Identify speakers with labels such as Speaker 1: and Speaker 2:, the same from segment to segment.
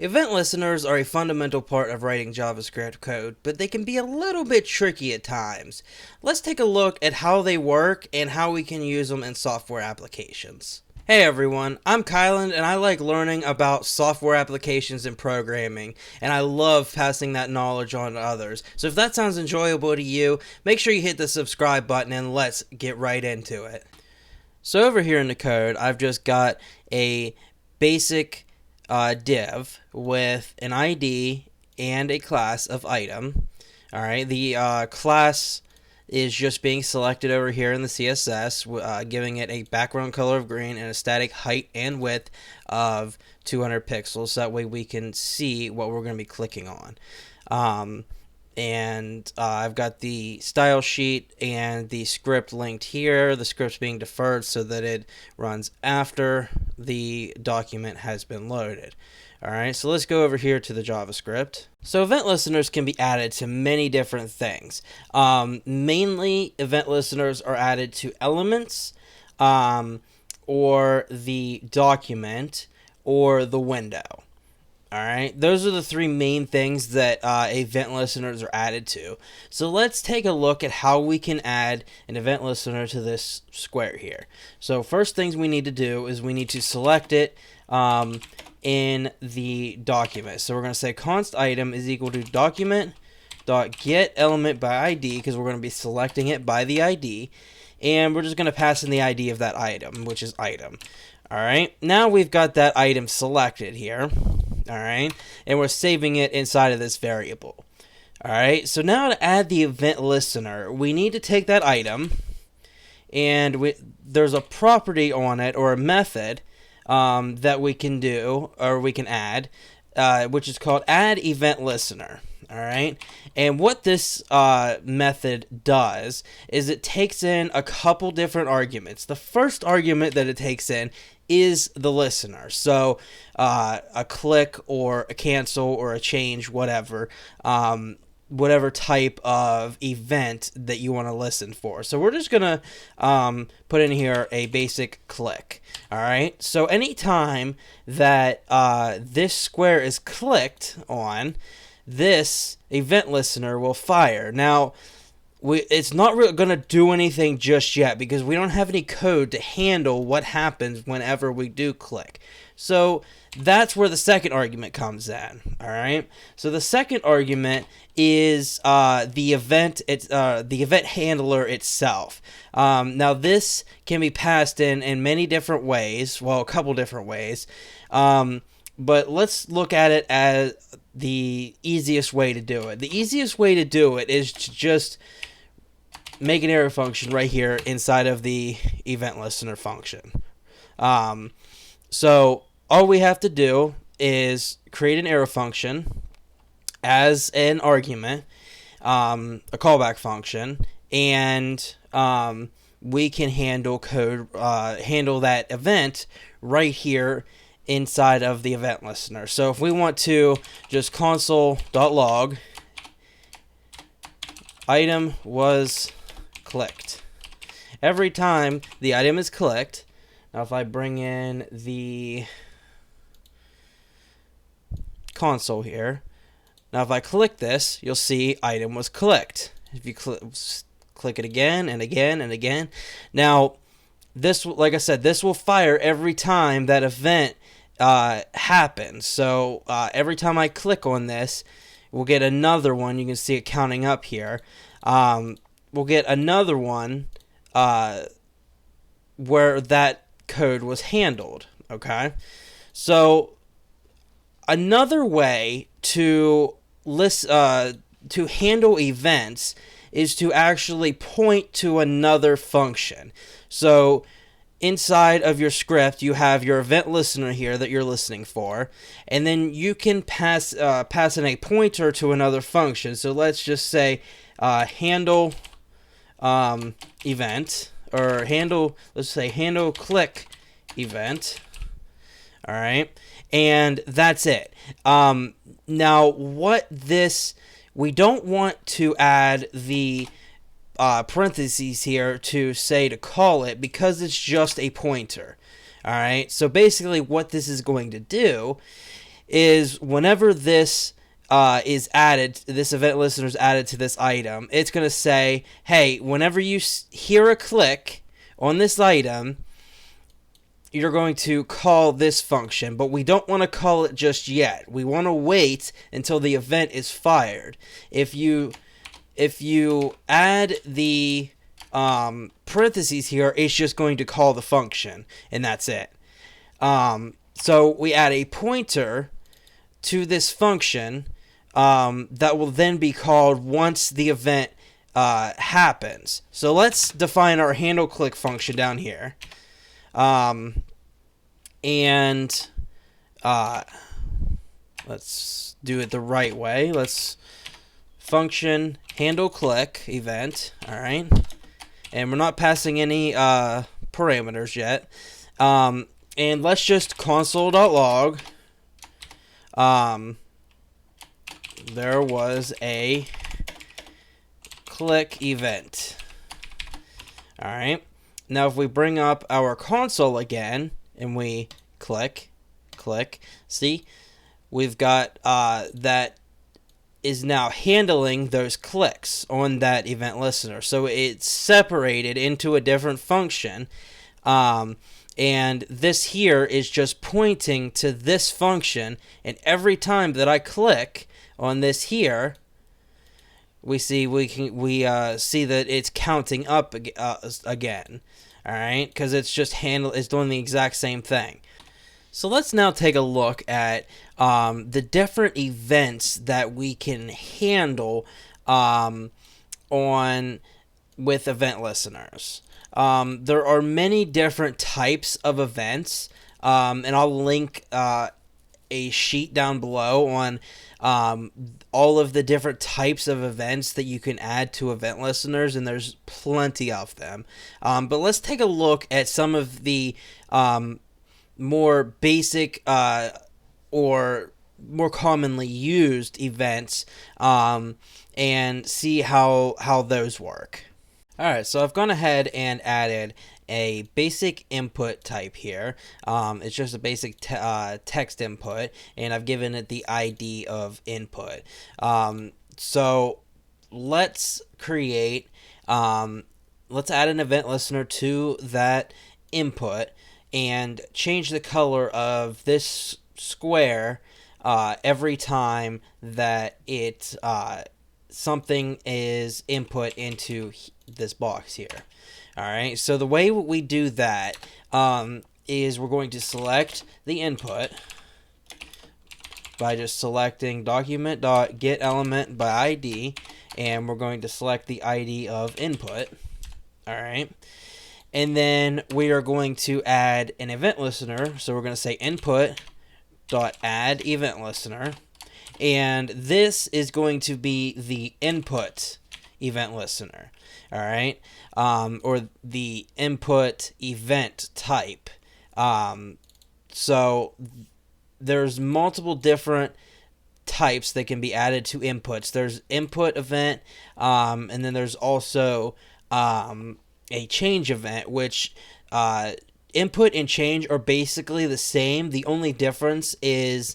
Speaker 1: Event listeners are a fundamental part of writing JavaScript code, but they can be a little bit tricky at times. Let's take a look at how they work and how we can use them in software applications. Hey everyone, I'm Kylan and I like learning about software applications and programming, and I love passing that knowledge on to others. So if that sounds enjoyable to you, make sure you hit the subscribe button and let's get right into it. So over here in the code, I've just got a basic div with an ID and a class of item. Alright, the class is just being selected over here in the CSS, giving it a background color of green and a static height and width of 200 pixels, so that way we can see what we're going to be clicking on. I've got the style sheet and the script linked here. The script's being deferred so that it runs after the document has been loaded. Alright, so let's go over here to the JavaScript. So event listeners can be added to many different things. Mainly, event listeners are added to elements, or the document, or the window. Alright, those are the three main things that event listeners are added to. So let's take a look at how we can add an event listener to this square here. So first things we need to do is we need to select it in the document. So we're going to say const item is equal to document.getElementById, because we're going to be selecting it by the ID, and we're just going to pass in the ID of that item, which is item. Alright, now we've got that item selected here. Alright, and we're saving it inside of this variable. Alright, so now to add the event listener, we need to take that item, and there's a property on it, or a method, that we can do, or we can add, which is called add event listener. Alright, and what this method does is it takes in a couple different arguments. The first argument that it takes in is the listener. So a click or a cancel or a change, whatever type of event that you want to listen for. So we're just gonna put in here a basic click. Alright, so anytime that this square is clicked on, this event listener will fire. Now, it's not really going to do anything just yet because we don't have any code to handle what happens whenever we do click. So that's where the second argument comes in. All right. So the second argument is the event handler itself. Now this can be passed in many different ways. Well, a couple different ways. But let's look at it as the easiest way to do it. The easiest way to do it is to just make an arrow function right here inside of the event listener function. So all we have to do is create an arrow function as an argument, a callback function, and we can handle that event right here inside of the event listener. So if we want to just console.log item was clicked. Every time the item is clicked, now if I bring in the console here, now if I click this, you'll see item was clicked. If you click it again and again and again, now this, like I said, this will fire every time that event happens. So every time I click on this, we'll get another one. You can see it counting up here. We'll get another one where that code was handled. Okay, so another way to handle events is to actually point to another function. So inside of your script, you have your event listener here that you're listening for, and then you can pass in a pointer to another function. So let's just say handle event, or let's say handle click event. All right, and that's it. Now, we don't want to add the parentheses here to call it, because it's just a pointer. Alright, so basically what this is going to do is whenever this is added, this event listener is added to this item, it's going to say, hey, whenever you hear a click on this item, you're going to call this function, but we don't want to call it just yet. We want to wait until the event is fired. If you add the parentheses here, it's just going to call the function, and that's it. So we add a pointer to this function that will then be called once the event happens. So let's define our handle click function down here. Let's do it the right way. Let's function handle click event. All right. And we're not passing any parameters yet. And let's just console.log. There was a click event. All right. Now, if we bring up our console again and we click, see, we've got that is now handling those clicks on that event listener. So it's separated into a different function. And this here is just pointing to this function. And every time that I click on this here, we see that it's counting up again. All right, because it's just it's doing the exact same thing. So let's now take a look at the different events that we can handle with event listeners. There are many different types of events, and I'll link a sheet down below on all of the different types of events that you can add to event listeners, and there's plenty of them. But let's take a look at some of the more basic or more commonly used events and see how those work. Alright, so I've gone ahead and added a basic input type here. It's just a basic text input, and I've given it the ID of input. So let's create, let's add an event listener to that input and change the color of this square every time that something is input into this box here. All right, so the way we do that is we're going to select the input by just selecting document.getElement by ID, and we're going to select the ID of input. All right, and then we are going to add an event listener. So we're going to say input.add event listener, and this is going to be the input event listener. All right, or the input event type. So there's multiple different types that can be added to inputs. There's input event, and then there's also a change event, which input and change are basically the same. The only difference really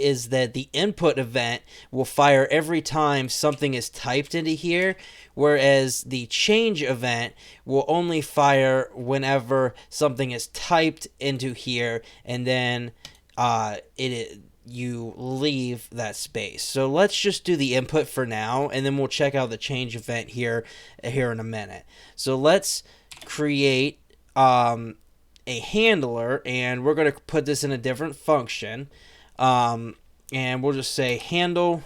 Speaker 1: is that the input event will fire every time something is typed into here, whereas the change event will only fire whenever something is typed into here, and then you leave that space. So let's just do the input for now, and then we'll check out the change event here in a minute. So let's create a handler, and we're going to put this in a different function, and we'll just say handle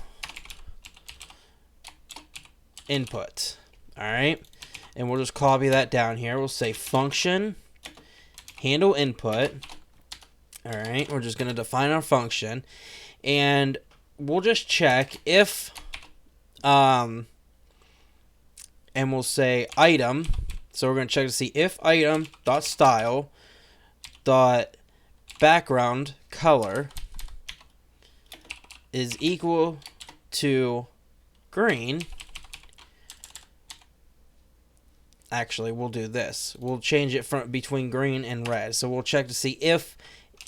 Speaker 1: input. All right, and we'll just copy that down here. We'll say function handle input. All right, we're just going to define our function, and we'll just check if and we'll say item. So we're going to check to see if item.style.background color is equal to green. Actually, we'll do this. We'll change it from between green and red. So we'll check to see if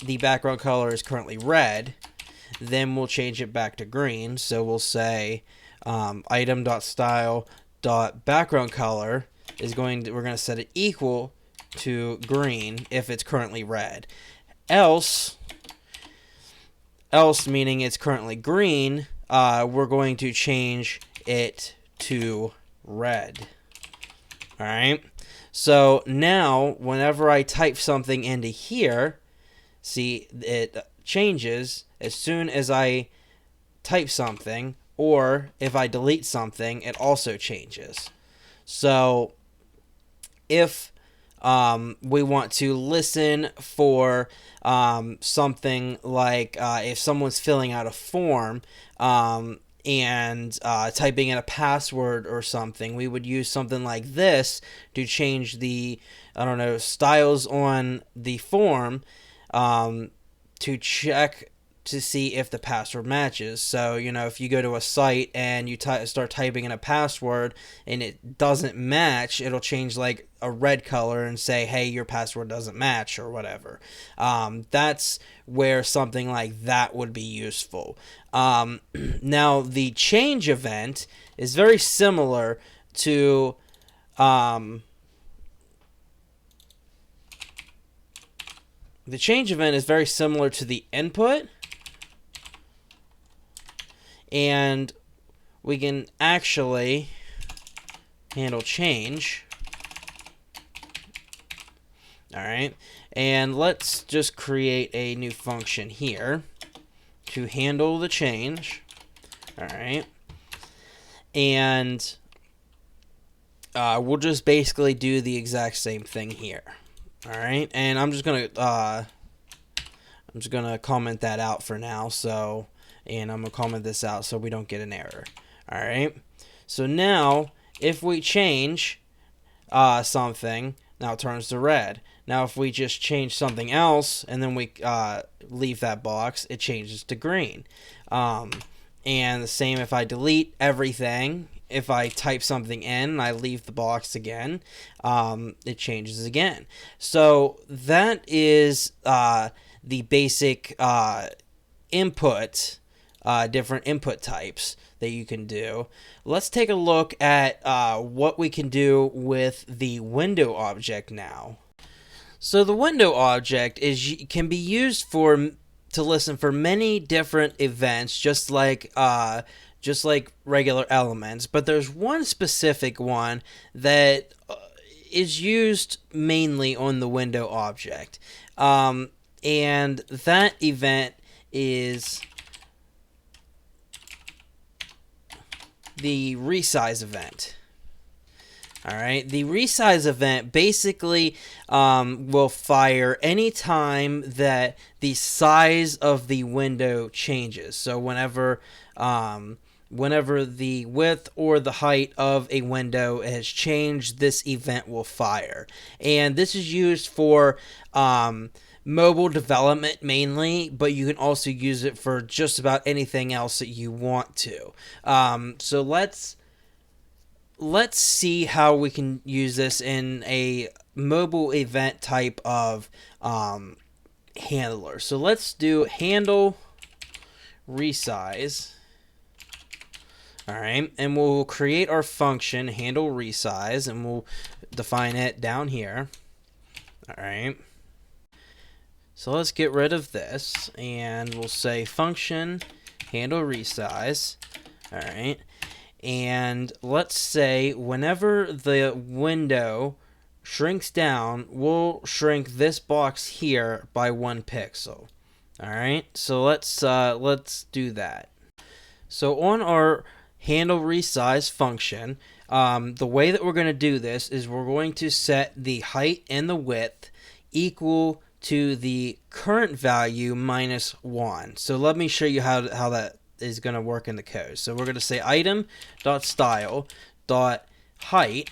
Speaker 1: the background color is currently red, then we'll change it back to green. So we'll say item.style.background color is we're going to set it equal to green if it's currently red. Else meaning it's currently green, we're going to change it to red. All right. So now whenever I type something into here, see, it changes as soon as I type something, or if I delete something, it also changes. So if we want to listen for something like if someone's filling out a form and typing in a password or something, we would use something like this to change the, styles on the form to check to see if the password matches. So, if you go to a site and you start typing in a password and it doesn't match, it'll change like a red color and say, hey, your password doesn't match or whatever. That's where something like that would be useful. Now, the change event is very similar to the change event is very similar to the input, and we can actually handle change. All right, and let's just create a new function here to handle the change. All right, and we'll just basically do the exact same thing here. All right, and I'm just gonna comment that out for now. So, and I'm gonna comment this out so we don't get an error. All right, so now if we change something, now it turns to red. Now if we just change something else and then we leave that box, it changes to green. And the same if I delete everything. If I type something in and I leave the box again, it changes again. So that is the basic input, different input types that you can do. Let's take a look at what we can do with the window object now. So the window object can be used to listen for many different events, just like regular elements, but there's one specific one that is used mainly on the window object, and that event is the resize event. All right, the resize event basically will fire anytime that the size of the window changes. So whenever the width or the height of a window has changed, this event will fire. And this is used for mobile development mainly, but you can also use it for just about anything else that you want to. So let's see how we can use this in a mobile event type of handler. So let's do handle resize. All right, and we'll create our function handle resize, and we'll define it down here. All right, so let's get rid of this, and we'll say function handle resize. All right, and let's say whenever the window shrinks down, we'll shrink this box here by 1 pixel. All right, so let's do that. So on our handle resize function, the way that we're going to do this is we're going to set the height and the width equal to the current value minus 1. So let me show you how that is going to work in the code. So we're going to say item.style.height.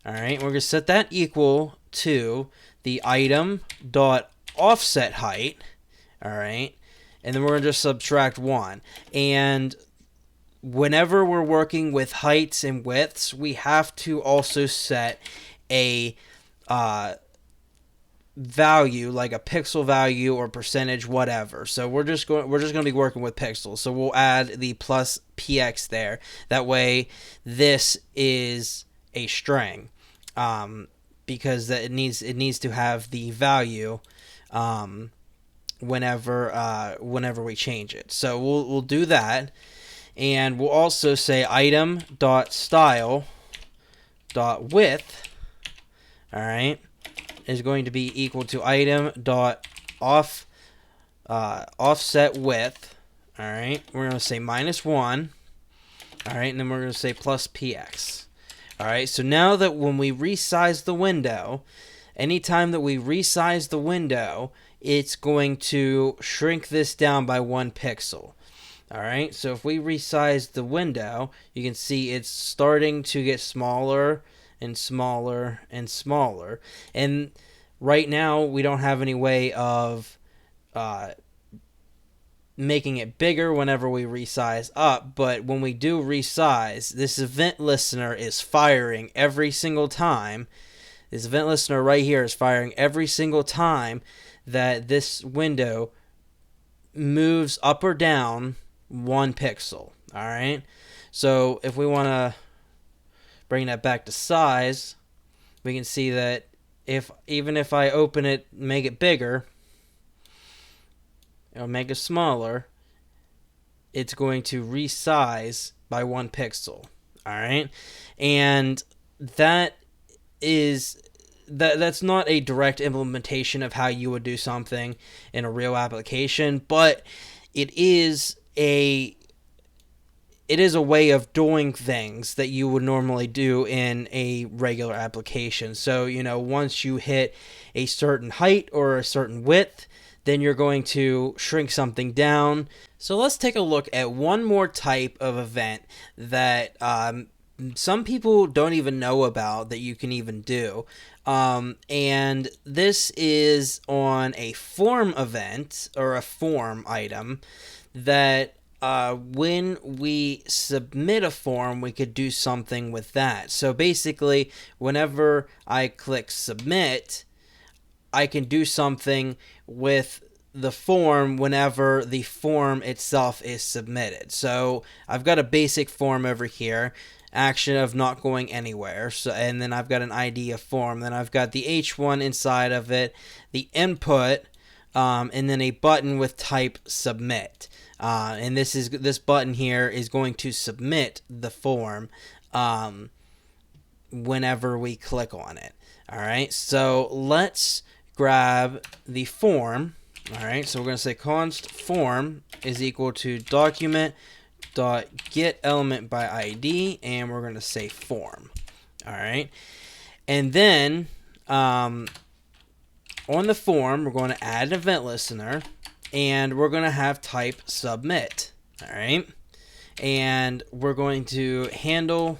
Speaker 1: All right, we're going to set that equal to the item.offset height. All right, and then we're going to just subtract 1. And whenever we're working with heights and widths, we have to also set a value, like a pixel value or percentage, whatever. So we're just going to be working with pixels. So we'll add the plus px there. That way, this is a string, because it needs to have the value whenever we change it. So we'll do that, and we'll also say item dot style dot width. All right, is going to be equal to item dot offset width. All right, we're going to say -1. All right, and then we're going to say plus px. All right, so now that when we resize the window, anytime that we resize the window, it's going to shrink this down by 1 pixel. All right, so if we resize the window, you can see it's starting to get smaller and smaller and smaller. And right now, we don't have any way of making it bigger whenever we resize up, but when we do resize, this event listener is firing every single time. This event listener right here is firing every single time that this window moves up or down 1 pixel. All right, so if we want to bring that back to size, we can see that even if I open it, make it bigger, it'll make it smaller, it's going to resize by 1 pixel. All right, and that's not a direct implementation of how you would do something in a real application, but it is a way of doing things that you would normally do in a regular application. So, once you hit a certain height or a certain width, then you're going to shrink something down. So let's take a look at one more type of event that some people don't even know about that you can even do. And this is on a form event or a form item that when we submit a form, we could do something with that. So basically, whenever I click submit, I can do something with the form whenever the form itself is submitted. So I've got a basic form over here, action of not going anywhere. So, and then I've got an ID of form. Then I've got the H1 inside of it, the input, and then a button with type submit. And this button here is going to submit the form whenever we click on it. All right, so let's grab the form. All right, so we're going to say const form is equal to document.getElementById, and we're going to say form. All right, and then on the form, we're going to add an event listener, and we're going to have type submit. All right, and we're going to handle,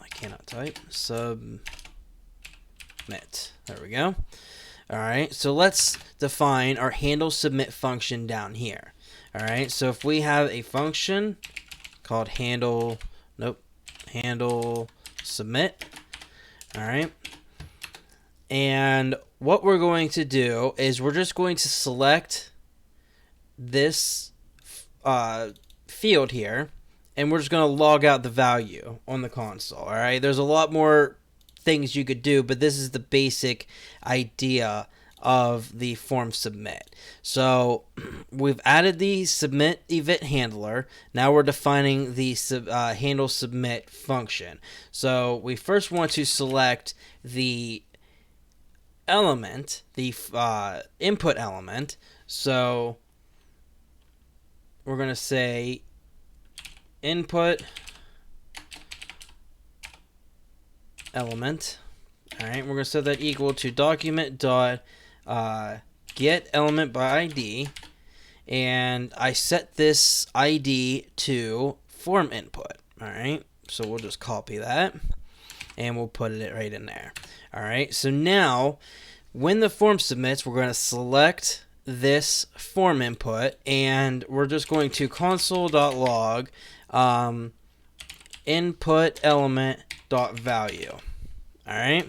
Speaker 1: I cannot type, submit. There we go. All right, so let's define our handle submit function down here. All right, so if we have a function called handle submit. All right, and what we're going to do is we're just going to select this field here, and we're just going to log out the value on the console. All right, there's a lot more things you could do, but this is the basic idea of the form submit. So we've added the submit event handler. Now we're defining the handle submit function. So we first want to select the element, the input element. So we're going to say input element. All right, we're going to set that equal to document.getElementById, and I set this ID to form input. All right, so we'll just copy that and we'll put it right in there. All right, so now when the form submits, we're going to select this form input, and we're just going to console.log input element.value. All right.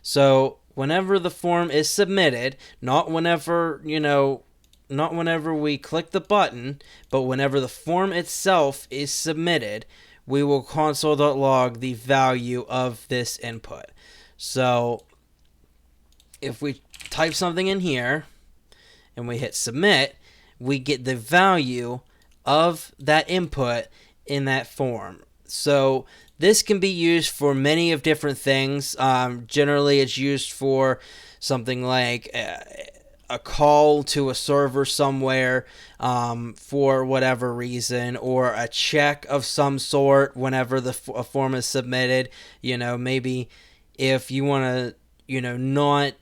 Speaker 1: So whenever the form is submitted, not whenever, not whenever we click the button, but whenever the form itself is submitted, we will console.log the value of this input. So if we type something in here and we hit submit, we get the value of that input in that form. So this can be used for many of different things. Generally, it's used for something like a call to a server somewhere for whatever reason, or a check of some sort whenever a form is submitted. Maybe if you want to, not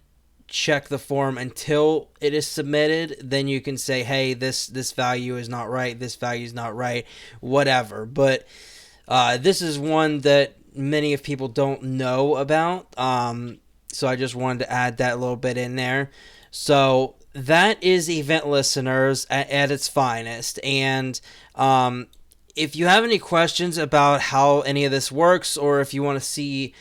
Speaker 1: check the form until it is submitted, then you can say, hey, this value is not right, this value is not right, whatever. But this is one that many of people don't know about, so I just wanted to add that little bit in there. So that is Event Listeners at its finest. And if you have any questions about how any of this works, or if you want to see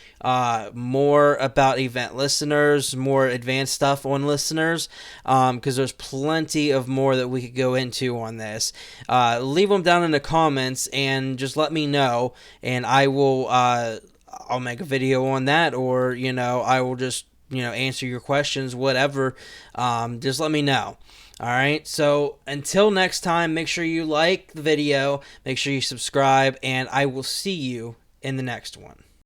Speaker 1: more about Event Listeners, more advanced stuff on listeners, because there's plenty of more that we could go into on this, leave them down in the comments and just let me know, and I will I'll make a video on that, or I will just answer your questions, whatever. Just let me know. All right, so until next time, make sure you like the video, make sure you subscribe, and I will see you in the next one.